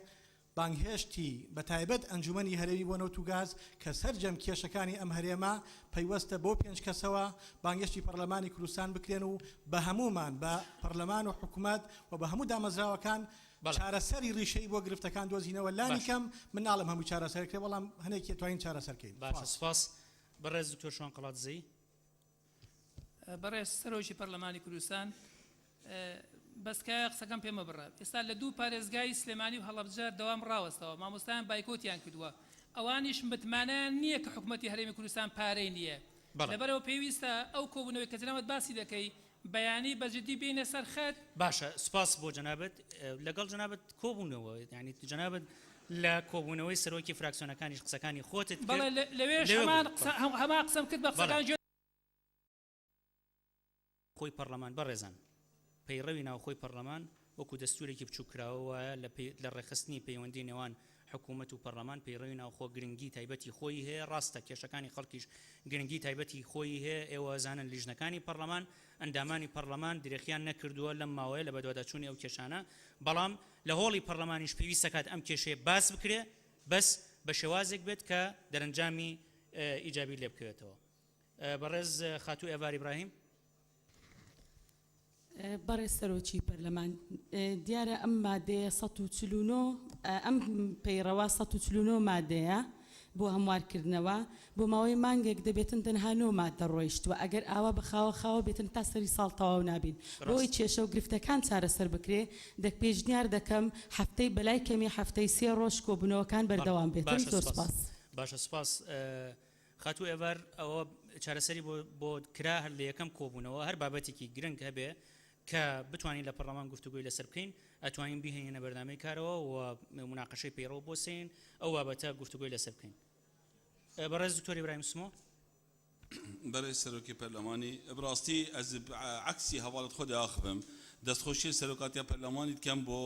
بانگهێشتی بە تایبەت ئەنجومەنی هەرێمی بۆ نەوت و گاز کە سەرجەم کێشەکانی ئەم هەرێمە پەیوەستە بۆ 5 کەسەوە بانگهێشتی پەرلەمانی کوردستان بکرێن و بە هەمومان بە پەرلەمان و حکوومەت و بە هەموو دامەزراوەکان چارەسەری ڕیشەی بۆ گرفتەکان دۆزینەوە لانی کەم من ناڵم هەموو چارەسەرکرێ بەڵام هەنێکی توانین چارەسەرکەین باشە سپاس بەڕێز دکتۆر شوان قەڵاتزەی بەڕێز سەرۆکی پەرلەمانی کوردستان بەسکایە قسەکەم پێمە بڕە ئێستا لە دوو پارێزگای سلێمانی و هەڵەبجار دەوام ڕاوەستەوە مامۆستایان بایکۆتیان کردووە ئەوانیش متمانیان نییە کە حکوومەتی هەرێمی کوردستان پارەی نییە لەبەرەوە پێویستە ئەو کۆبوونەوەی کە جەنابەت باسی دەکەی بەیانی بەجددی بینە سەر خەت باشە سپاس بۆ جەنابەت لەگەڵ جەنابەت کۆبوونەوە یعنی جەنابەت لە کۆبوونەوەی سەرۆکی فراکسیۆنەکانیش قسەکانی خۆتت بەڵێ لەوێش هەمان قسەم کرد بە قسەکان خۆی پەرلەمان بەڕێزان پەیڕەوی ناوخۆی پەرلەمان وەکو دەستورێکی بچوو کراوە لە ڕێخستنی پەیوەندی نێوان حکوومەت و پەرلەمان پەیڕەوی ناوخۆ گرنگی تایبەتی خۆی هەیە ڕاستە کێشەکانی خەڵکیش گرنگی تایبەتی خۆی هەیە ئێوە زانن لیژنەکانی پەرلەمان ئەندامانی پەرلەمان درێخیان نەکردووە لەم ماوەیە لە بەدواداچوونی ئەو کێشانە بەڵام لە هۆڵی پەرلەمانیش پێویستە کات ئەم کێشەیە باس بکرێ بەس بە شێوازێک بێت کە دەرەنجامی ئیجابی لێ بکەوێتەوە بەڕێز خاتوو ئێڤار ئیبراهیم بەڕێز سەرۆکی پەرلەمان دیارە ئەم مادەیە 149 ئەم پەیڕەوە 149 مادەیە بۆ هەموارکردنەوە بۆ ماوەی مانگێک دەبێتن تەنها 9 مادە ڕۆیشتووە ئەگەر ئاوا بەخاوە خاوە بێتن تا سەری ساڵ تەواو نابین بۆی کێشە و گرفتەکان چارەسەر بکرێ پێشنیار دەکەم هەفتەی بەلای کەمی هەفتەی 3 ڕۆژ کۆبوونەوەکان بەردەوام بێتن زۆر سپاس باشە سپاس خاتوو ئێڤار ئەوە چارەسەری بۆ کرا هەر لە یەکەم کۆبوونەوە هەر بابەتێکی گرنگ هەبێ کە بتوانین لە پەرلەمان گفتوگوی لەسەر بکەین ئەتوانین بیهێنە بەردەمەی کارەوە و مناقەشەی پەیڕەوە بۆسین ئەو بابەتە گفتوگوی لەسەر بکەین بەڕێز دکتۆر ئیبراهیم سمۆ بەڕێز سەرۆکی پەرلەمانی بڕاستی ئەز عکسی هەواڵەت خۆدا ئاخبم دەستخۆشی سەرۆکاتیە پەرلەمانی دکەم بۆ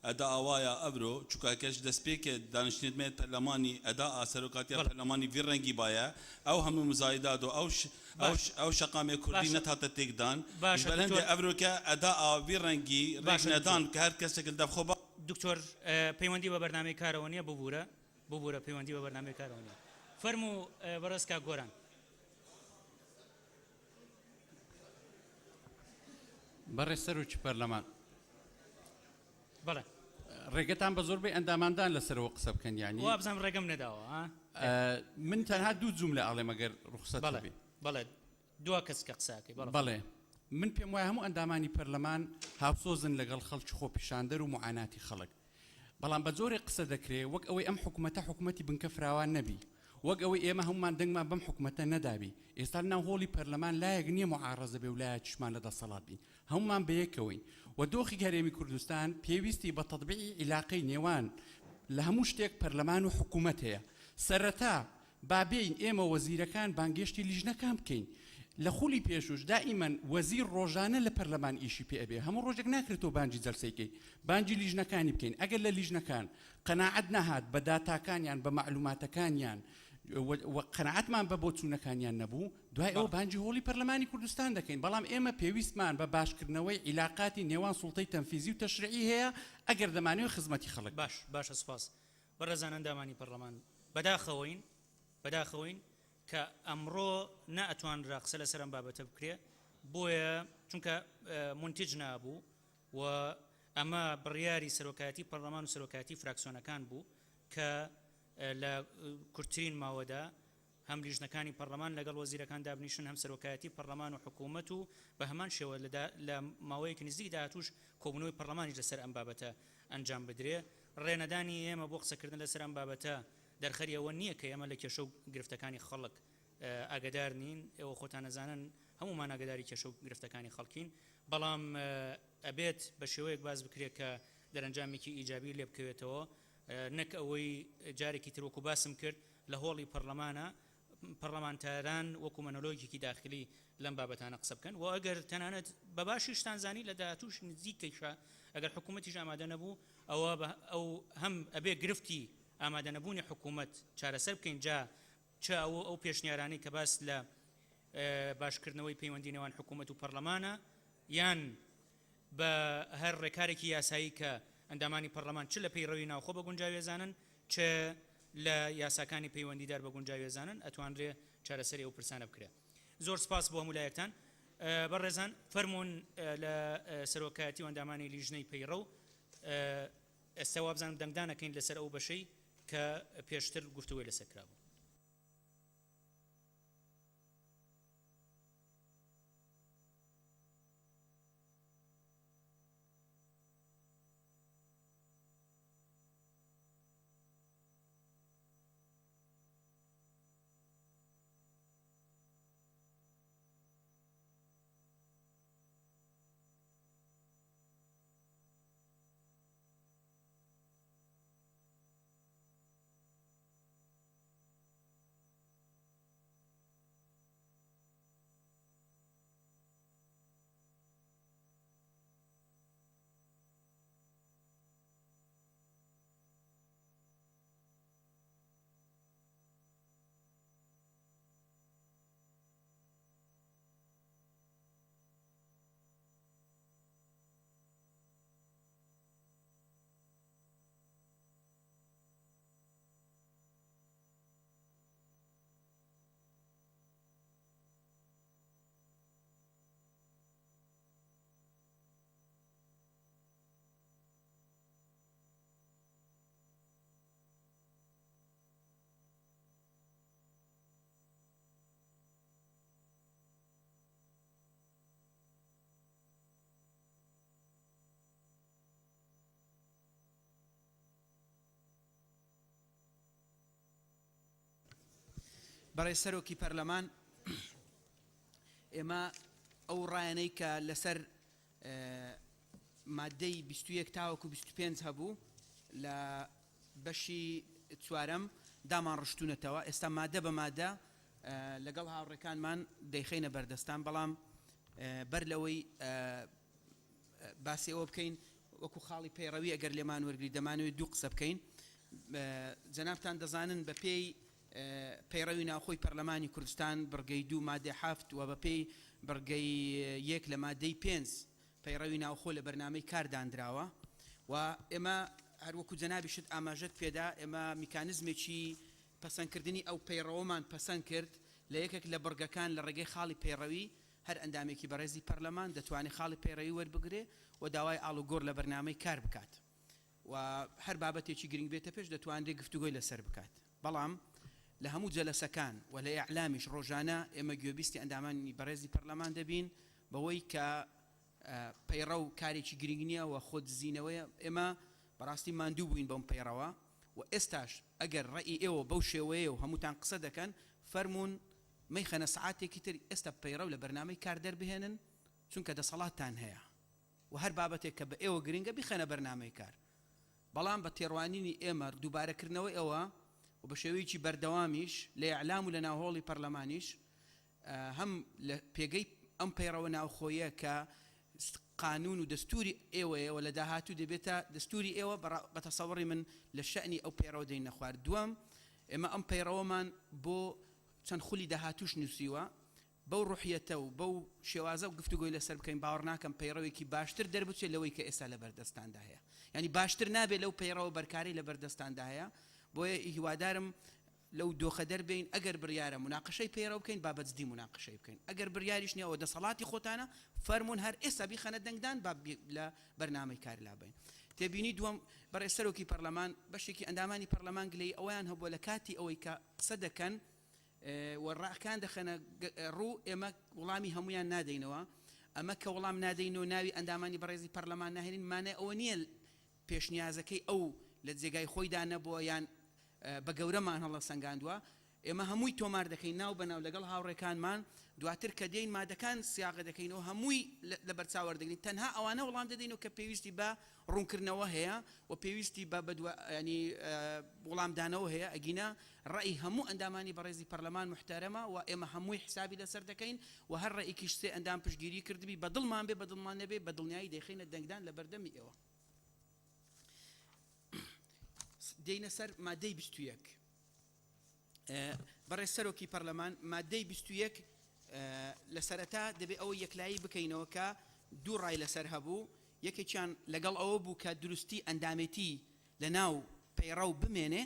ئەدا ئاوایە ئەڤرۆ چووکاکەش دەستپێکێ دانیشتێت پەرلەمانی ئەدا سەرۆکاتیە پەرلەمانی وی ڕەنگی باە ئەو هەموو مزایداد و ئەو شەقامێ کوردی نەتاتە تێکدان بەلەندێ ئەڤرۆکە ئەدا ئاوی ڕەنگی ڕێژنەدان کە هەر کەسێک دەخۆ بە دکتۆر پەیوەندی بە بەرنامەی کارەوە نیە ببوورە پەیوەندی بە بەرنامەی کارەوە نیە فەرموو بەڕێز کاک گۆران بەڕێز سەرۆکی پەرلەمان بەڵێ ڕێگەتان بە زۆربەی ئەنداماندان لەسەرەوە قسە بکەن یانی وا بزانم ڕێگەم نەداوە من تەنها دوو جوملە ئاڵێ مەگەر ڕوخسەت بڵێ دووە کەس کە قساکەی بەڵێ من پێم وایە هەموو ئەندامانی پەرلەمان هاوسۆزن لەگەڵ خەڵکی خۆپیشاندەر و معاناتی خەڵک بەڵام بە زۆرێک قسە دەکرێت وەک ئەوەی ئەم حکوومەتە حکوومەتی بنکە فراوان نەبی وەک ئەوەی ئێمە هەمومان دەنگمان بەم حکوومەتە نەدابی ئێستا ناو هۆڵی پەرلەمان لایەک نییە معارەزە بێ و لایەکیشمان لە دەسەڵات بین هەمومان بەیەکەوەی و دۆخی هەرێمی کوردستان پێویستی بە تەطبیعی عیلاقەی نێوان لە هەموو شتێک پەرلەمان و حکوومەت هەیە سەرەتا بابین ئێمە وەزیرەکان بانگێشتی لیژنەکان بکەین لە خولی پێشوش دائیمەن وەزیر ڕۆژانە لە پەرلەمان ئیشی پێ ئەبێ هەموو ڕۆژێک ناکرێتەوە بانجی جەلسەیکەی بانجی لیژنەکانی بکەین ئەگەر لە لیژنەکان قەناعەت نەهات بە داتاکانیان بە معلوماتەکانیان قەناعەتمان بە بۆ چوونەکانیان نەبوو دوای ئەوە بانجی هۆڵی پەرلەمانی کوردستان دەکەین بەڵام ئێمە پێویستمان بە باشکردنەوەی عیلاقاتی نێوان سوڵتەی تەنفیزی و تەشریعی هەیە ئەگەر دەمانەوێت خزمەتی خەڵک باشە سپاس بەڕێزان ئەندامانی پەرلەمان بەداخەوەین کە ئەمڕۆ نەئەتوانرا قسە لەسەر ئەم بابەتە بکرێ بۆیە چونکە منتیج نابوو و ئەمە بڕیاری سەرۆکایەتی پەرلەمان و سەرۆکایەتی فراکسیۆنەکان بوو کە لە کورتترین ماوەدا هەم لیژنەکانی پەرلەمان لەگەڵ وەزیرەکان دابنیشن هەم سەرۆکایەتی پەرلەمان و حکوومەت و بە هەمان شێوە لە ماوەیەکی نزیک داهاتووش کۆبوونەوەی پەرلەمانی لەسەر ئەم بابەتە ئەنجام بدرێ ڕێنەدانی ئێمە بۆ قسەکردن لەسەر ئەم بابەتە دەرخەری ئەوە نییە کە ئێمە لە کێشە و گرفتەکانی خەڵک ئاگدار نین ئێوە خۆتان نەزانن هەمومان ئاگداری کێشە و گرفتەکانی خەڵکین بەڵام ئەبێت بە شێوەیەک باز بکرێت کە دەرەنجامێکی ئیجابی لێ بکەوێتەوە نەک ئەوەی جارێکی تر وەکو باسم کرد لە هۆڵی پەرلەمانە پەرلەمانتاران وەکو مەنۆلۆژێکی داخلی لەم بابەتانە قسە بکەن و ئەگەر تەنانەت بە باشیشتان زانی لە داهاتووش نزیکەیشە ئەگەر حکوومەتیش ئامادە نەبوو ئەو هەم ئەبێ گرفتی ئامادە نەبوونی حکوومەت چارەسەر بکەین جا چ ئەو پێشنیارانی کە باس لە باشکردنەوەی پەیوەندی نێوان حکوومەت و پەرلەمانە یان بە هەر ڕێکارێکی یاسایی کە ئەندامانی پەرلەمان چ لە پەیڕەوی ناوخۆ بە گونجاوێزانن چ لە یاساکانی پەیوەندیدار بە گونجاوێزانن ئەتوانرێ چارەسەری ئەو پرسانە بکرێت زۆر سپاس بۆ هەموو لایەکتان بەڕێزان فەرمونون لە سەرۆکایەتی و ئەندامانی لیژنەی پەیڕەو ئێستا وابزانم دەنگدانەکەین لەسەر ئەو بەشەی کە پێشتر گفتووی لەسەر کرابوو بەڕێ سەرۆکی پەرلەمان ئێمە ئەو ڕایەنەی کە لەسەر مادەی 21 تاوەکو 25 هەبوو لە بەشی چوارەم دامان ڕشتونەتەوە ئێستا مادە بە مادە لەگەڵ هاوڕێکانمان دەیخینە بەردەستان بەڵام بەر لەوەی باسی ئەوە بکەین وەکو خاڵی پەیڕەوی ئەگەر لێمان وەرگری دەمانوێت دوو قسە بکەین جەنابتان دەزانن بە پێی پەیڕەوی ناوخۆی پەرلەمانی کوردستان بڕگەی 2 مادەی 7 و بە پێی بڕگەی 1 لە مادەی 5 پەیڕەوی ناوخۆ لە بەرنامەی کاردانراوە و ئێمە هەروەکو جەنابیشت ئاماژەت پێدا ئێمە میکانیزمێکی پەسەندکردنی ئەو پەیڕەوەمان پەسەند کرد لە یەکێک لە بڕگەکان لە ڕێگەی خاڵی پەیڕەوی هەر ئەندامێکی بەڕێزی پەرلەمان دەتوانێت خاڵی پەیڕەوی وەربگرێ و داوای ئاڵوگۆڕ لە بەرنامەی کار بکات و هەر بابەتێکی گرنگ بێتە پێش دەتوانێت گفتوگۆی لەسەر بکات بەڵام لە هەموو جەلەسەکان و لە ئیعلامیش ڕۆژانە ئێمە گوێبیستی ئەندامانی بەڕێزی پەرلەمان دەبین بەوەی کە پەیڕە و کارێکی گرنگ نییە و خۆت زیینەوەیە ئێمە بەڕاستی ماندوو بووین بەم پەیڕەوە و ئێستاش ئەگەر ڕێی ئێوە بەو شێوەیە و هەمووتان قسە دەکەن فەرمونون مەیخەنە سعاتێکی تر ئێستا پەیڕە و لە بەرنامەی کار دەربهێنن چونکە دەسەڵاتتان هەیە و هەر بابەتێک کە بە ئێوە گرنگە بیخەنە بەرنامەی کار بەڵام بە تێڕوانینی ئێمە دووبارەکردنەوەی ئەوە و بە شێوەیەکی بەردەوامیش لە ئیعلام و لە ناوهۆڵی پەرلەمانیش هەم لە پێگەی ئەم پەیڕەوە ناوخۆیە کە قانون و دەستوری ئێوەیە و لە داهاتوو دەبێتە دەستوری ئێوە بە تەسەوڕی من لە شەئنی ئەو پەیڕەوە دەینە خوارد دووەم ئێمە ئەم پەیڕەوەمان بۆ چەند خولی داهاتووش نووسیوە بەو ڕوحیەتە و بەو شێوازە و گفتوگۆی لەسەر بکەین باوەڕ ناکەم پەیڕەوێکی باشتر دەربچێت لەوەی کە ئێستا لە بەردەستاندا هەیە ینی باشتر نابێت لەو پەیڕەوە بەرکاری لە بەردەستاندا هەیە بۆیە هیوادارم لەو دۆخە دەربین ئەگەر بڕیارە مناقشەی پەیڕەو بکەین بابەتزدی مناقشەی بکەین ئەگەر بڕیاریش نییە ئەوە دەسەڵاتی خۆتانە فەرمونون هەر ئێستا بیخەنە دەنگدان لە بەرنامەی کار لابین تێبینی دووەم بەڕێز سەرۆکی پەرلەمان بەشێکی ئەندامانی پەرلەمان گلەی ئەویان هەبووە لە کاتی ئەوەی کە قسە دەکەن وەڕاکان دەخەنە ڕوو ئێمە وڵامی هەمویان نادەینەوە ئەمە کە وەڵام نادەینەوە ناوی ئەندامانی بەڕێزی پەرلەمان ناهێنین مانای ئەوە نییە پێشنیازەکەی ئەو لە جێگای خۆیدا نەبووە یان بە گەورەمان هەڵە سەنگاندووە ئێمە هەمووی تۆمار دەکەین ناو بەناو لەگەڵ هاوڕێکانمان دواتر کە دێین مادەکان سیاغە دەکەینەوە هەمووی لە بەرچاوەردەگرین تەنها ئەوانە وەڵام دەدەینەوە کە پێویستی بە ڕوونکردنەوە هەیە و پێویستی بە ینی وەڵامدانەوە هەیە ئەگینە ڕێی هەموو ئەندامانی بەڕێزی پەرلەمان محتەرەمە و ئێمە هەمووی حسابی لەسەر دەکەین و هەر ڕێیکیش سێ ئەندام پشتگیری کردبی بە دڵمان بێ بە دڵمان نەبێ بە دڵنیایی دەیخینە دەنگدان لە بەردەمی ئێوە دێینە سەر مادەی 21 بەڕێز سەرۆکی پەرلەمان مادەی 21 لە سەرەتا دەبێت ئەوە یەکلایی بکەینەوە کە دوو ڕای لەسەر هەبوو یەکێکیان لەگەڵ ئەوە بوو کە دروستی ئەندامێتی لە ناو پەیڕە و بمێنێ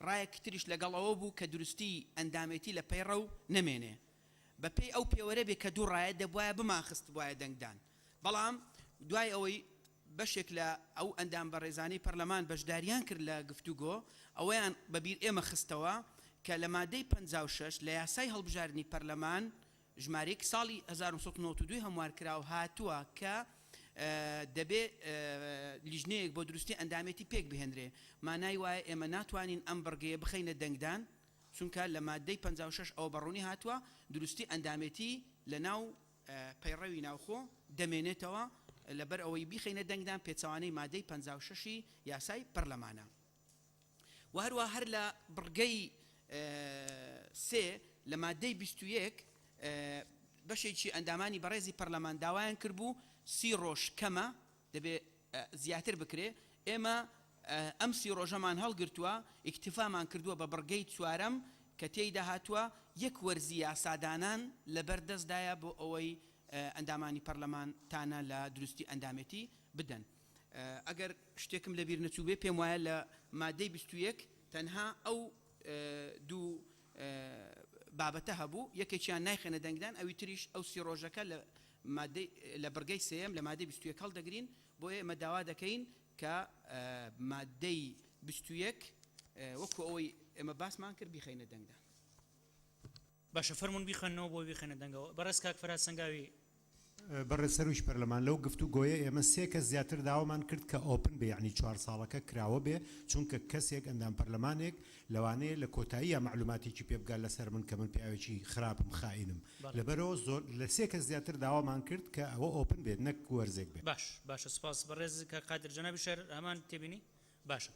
ڕایەک تریش لەگەڵ ئەوە بوو کە دروستی ئەندامێتی لە پەیڕە و نەمێنێ بەپێی ئەو پێوەرە بێ کە دوو ڕایە دەبوایە بماخست وایە دەنگدان بەڵام دوای ئەوەی بەشێک لە ئەو ئەندام بەڕێزانەی پەرلەمان بەشداریان کرد لە گفتوگۆ ئەوەیان بەبیر ئێمە خستەوە کە لە مادەی 56 لە یاسای هەڵبژاردننی پەرلەمان ژمارەیەک ساڵی 1992 هەموار کراو هاتووە کە دەبێت لیژنەیەک بۆ دروستی ئەندامێتی پێک بهێنرێ مانای وایە ئێمە ناتوانین ئەم بەرگەیە بخەینە دەنگدان چونکە لە مادەی 56 ئەوە بەڕوونی هاتووە دروستی ئەندامێتی لە ناو پەیڕەوی ناوخۆ دەمێنێتەوە لەبەر ئەوەی بیخەینە دەنگدان پێچەوانەی مادەی 56 یاسای پەرلەمانە و هەروە هەر لە بڕگەی سێ لە مادەی 21 بەشێکی ئەندامانی بەڕێزی پەرلەمان داوایان کردبوو 30 ڕۆژ کەمە دەبێت زیاتر بکرێ ئێمە ئەم 30 ڕۆژەمان هەڵگرتووە ئیکتیفامان کردووە بە بڕگەی چوارەم کە تێیدا هاتووە یەک وەرزی یاسادانان لەبەردەستدایە بۆ ئەوەی ئەندامانی پەرلەمان تانە لە دروستی ئەندامێتی بدەن ئەگەر شتێکم لەبیر نەچوو بێ پێم وایە لە مادەی 21 تەنها ئەو دوو بابەتە هەبوو یەکێکیان نایخێنە دەنگدان ئەوی تریش ئەو 30 ڕۆژەکە لە بەرگەی سێم لە مادەی 21 هەڵدەگرین بۆیە ئێمە داوا دەکەین کە مادەی 21 وەکو ئەوەی ئێمە باسمان کرد بیخەینە دەنگدان باشە فەرمونون بیخەنەوە بۆ بیخەنە دەنگەوە بەڕێز کاک فەراد سەنگاوی بەڕێز سەرۆکی پەرلەمان لەو گفتوگۆیە ئێمە سێ کەس زیاتر داوامان کرد کە ئۆپن بێ یعنی 4 ساڵەکە کراوە بێ چونکە کەسێک ئەندام پەرلەمانێک لەوانەیە لە کۆتاییە معلوماتێکی پێبگات لەسەر من کە من پیاوێکی خراپم خائینم لەبەرەوە زۆر لە سێ کەس زیاتر داوامان کرد کە ئەوە ئۆپن بێت نەک وەرزێک بێت باشە سپاس بەڕێز کە قادر جەنابی شەر هەمان تێبینی باشە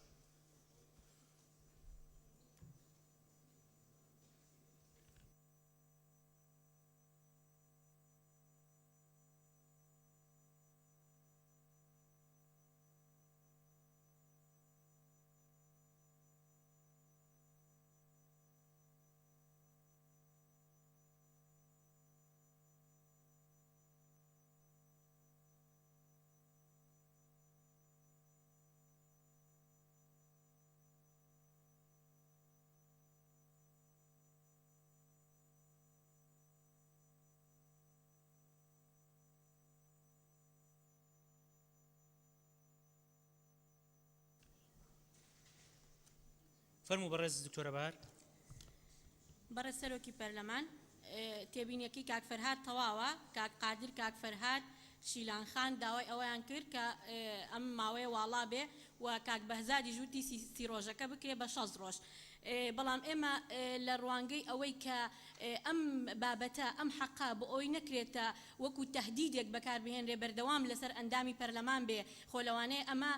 فەرموو بەڕێز دکتۆرە بەهار بەڕێز سەرۆکی پەرلەمان تێبینیەکەی کاک فەرهاد تەواوە کاک قادر کاک فەرهاد شیلان خان داوای ئەوەیان کرد کە ئەم ماوەیە واڵا بێ و کاک بەهزادی ژووتی سی ڕۆژەکە بکرێ بە 6 ڕۆژ. بەڵام ئێمە لە ڕوانگەی ئەوەی کە ئەم بابەتە ئەم حەقا بۆ ئەوی نەکرێتە وەکو تەهدیدێک بەکاربهێنرێ بەردەوام لەسەر ئەندامی پەرلەمان بێ خۆلەوانەیە ئەمە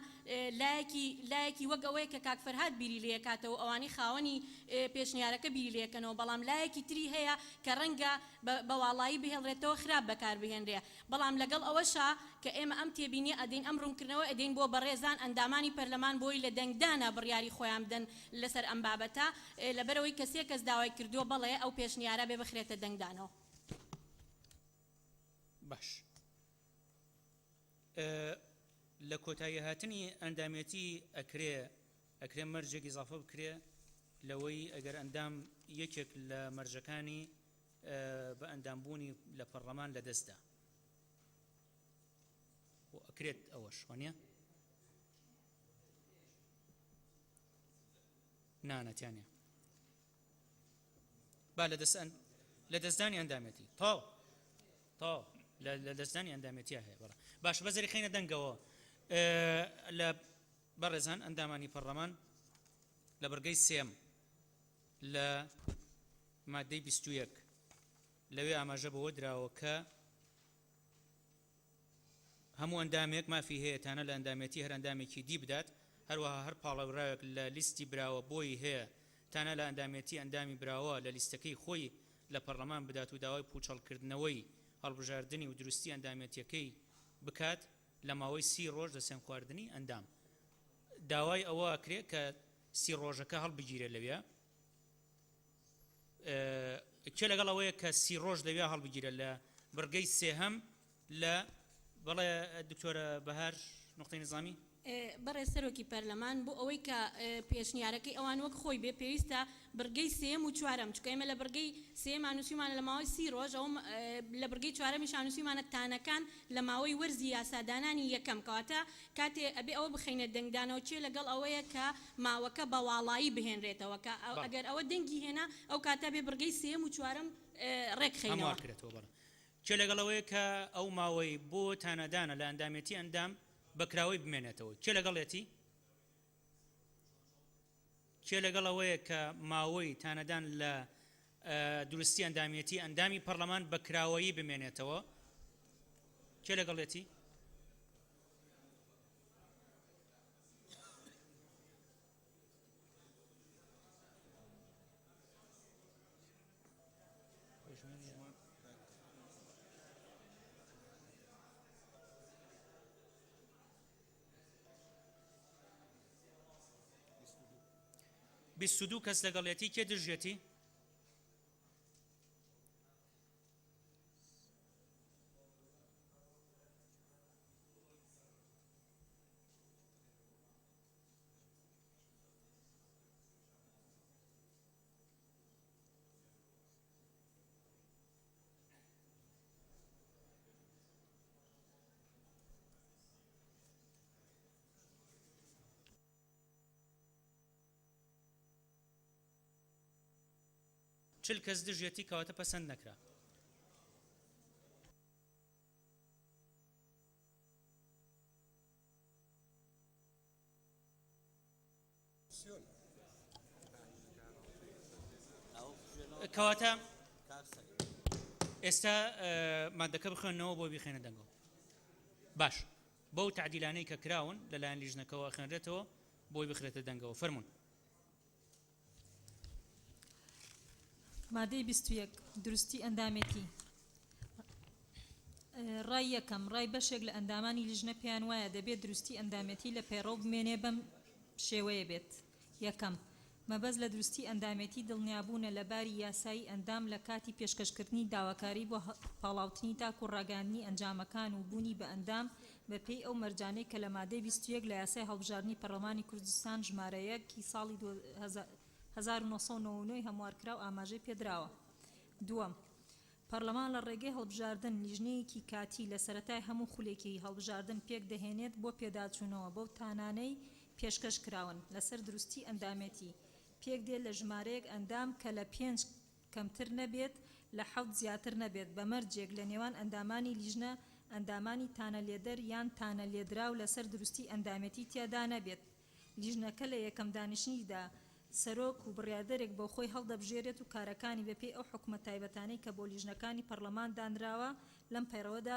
لایەکی وەک ئەوەیە کە کاک فەرهاد بیری لێکاتەوە ئەوانەی خاوەنی پێشنیارەکە بیری لێکەنەوە بەڵام لایەکی تری هەیە کە ڕەنگە بەواڵایی بهێڵرێتەوە خراپ بەکاربهێنرێ بەڵام لەگەڵ ئەوەشە کە ئێمە ئەم تێبینی ئەدەین ئەم ڕوونکردنەوە ئەدەین بۆ بەڕێزان ئەندامانی پەرلەمان بۆی لە دەنگدانە بڕیاری خۆیان بدەن لەسەر ئەم بابەتە لەبەرەوەی کەسێک کەس داوای کردووە بەڵێ ئەو پێشنیارە بێ بخرێتە دەنگدانەوە. باش لە کۆتایی هاتنی ئەندامەتی ئەکرێ مەرجێک ئیزافە بکرێ لەوەی ئەگەر ئەندام یەکێک لە مەرجەکانی بە ئەندامبوونی لە پەرلەمان لە دەستدا ئەکرێت ئەوەش وانە نانەتیانە با لە دەستدانی ئەندامەتی تاو لە دەستدانی ئەندامەتیە هەیە بەڕە باش بەزەری خەینە دەنگەوە لە بەڕێزان ئەندامانی پەرلەمان لە بەرگەی سێم لە مادەی 21 لەوێ ئاماژە بەوە دراوە کە هەموو ئەندامێک مافی هەیەتانە لە ئەندامەتی هەر ئەندامێکی دی بدات هەروەها هەر پاڵەوراوێک لە لیستی براوە بۆی هەیە تانە لە ئەندامەتی ئەندامی براوە لە لیستەکەی خۆی لە پەرلەمان بدات و داوای پوچەڵکردنەوەی هەڵبژاردننی و دروستی ئەندامەتیەکەی بکات لە ماوەی 30 ڕۆژ لە سێم خواردنی ئەندام داوای ئەوە ئەکرێت کە 30 ڕۆژەکە هەڵبگیرێت لەوێ کێ لەگەڵ ئەوەیە کە 30 ڕۆژ لەوێ هەڵبگیرە لە بەرگەی سێهەم لە بەڵێ دکتۆرە بەهار نقطەی نظامی بەڕێز سەرۆکی پەرلەمان بۆ ئەوەی کە پێشنیارەکەی ئەوان وەک خۆی بێ پێویستە بەرگەی سێم و چوارەم چکە ئێمە لە بەرگەی سێم نووسیمانە لە ماوەی 30 ڕۆژ ئەوم لە بەرگەی چوارەمیش نووسیمانە تانەکان لە ماوەی وەرزی یاسادانانی یەکەم کەواتە کاتێ ئەبێ ئەوە بخەینە دەنگدانەوە چێ لەگەڵ ئەوەیە کە ماوەکە بەواڵایی بهێنرێتەوە کە ئەگەر ئەوە دەنگی هێنا ئەو کاتە بێ بەرگەی سێم و چوارەم ڕێکخەینەوە چێ لەگەڵەوەیە کە ئەو ماوەی بۆ تانەدانە لە ئەندامەتی ئەندام بەکراوی بمێنێتەوە چێ لەگەڵێتی چێ لەگەڵەوەیە کە ماوەی تانەدان لە دروستی ئەندامەتی ئەندامی پەرلەمان بەکراوەیی بمێنێتەوە چێ لەگەڵێتی بیست و دوو کەس لەگەڵێتی کێ دژێتی چل کەس دژێتی کەواتە پەسەند نەکرا کەواتە ئێستا مادەکە بخوێنەوە بۆ بیخێنە دەنگەوە باش بەو تعدیلانەی کە کراون لەلایەن لیژنەکەەوە خوێنرێتەوە بۆی بخرێتە دەنگەوە فەرمونون مادەی 21 دروستی ئەندامەتی ڕای یەکەم ڕای بەشێک لە ئەندامانی لیژنە پێیان وایە دەبێت دروستی ئەندامەتی لە پەیڕەو بمێنێ بەم شێوەیە بێت یەکەم مەبەست لە دروستی ئەندامەتی دڵنیابوونە لە باری یاسایی ئەندام لە کاتی پێشکەشکردنی داواکاری بۆ پاڵاوتنی تاکو ڕاگەاندنی ئەنجامەکان و بوونی بە ئەندام بەپێی ئەو مەرجانەی کە لە مادەی 21 لە یاسای هەڵبژاردننی پەرلەمانی کوردستان ژمارە 1 ساڵی 1990 هەموارکرا و ئاماژەی پێدراوە دووەم پەرلەمان لە ڕێگەی هەڵبژاردن لیژنەیەکی کاتی لە سەرەتای هەموو خولێکی هەڵبژاردن پێک دەهێنێت بۆ پێداچوونەوە بەو تانانەی پێشکەش کراون لەسەر دروستی ئەندامەتی پێک دێت لە ژمارەیەک ئەندام کە لە 5 کەمتر نەبێت لە 7 زیاتر نەبێت بەمەرجێک لە نێوان ئەندامانی لیژنە ئەندامانی تانە لێدەر یان تانە لێدراو لەسەر دروستی ئەندامەتی تیادا نەبێت لیژنەکە لە یەکەم دانیشتنیدا سەرۆک و بڕیادەرێک بۆ خۆی هەڵدەبژێرێت و کارەکانی بەپێی ئەو حکومە تایبەتانەی کە بۆ لیژنەکانی پەرلەمان دانراوە لەم پەیڕەوەدا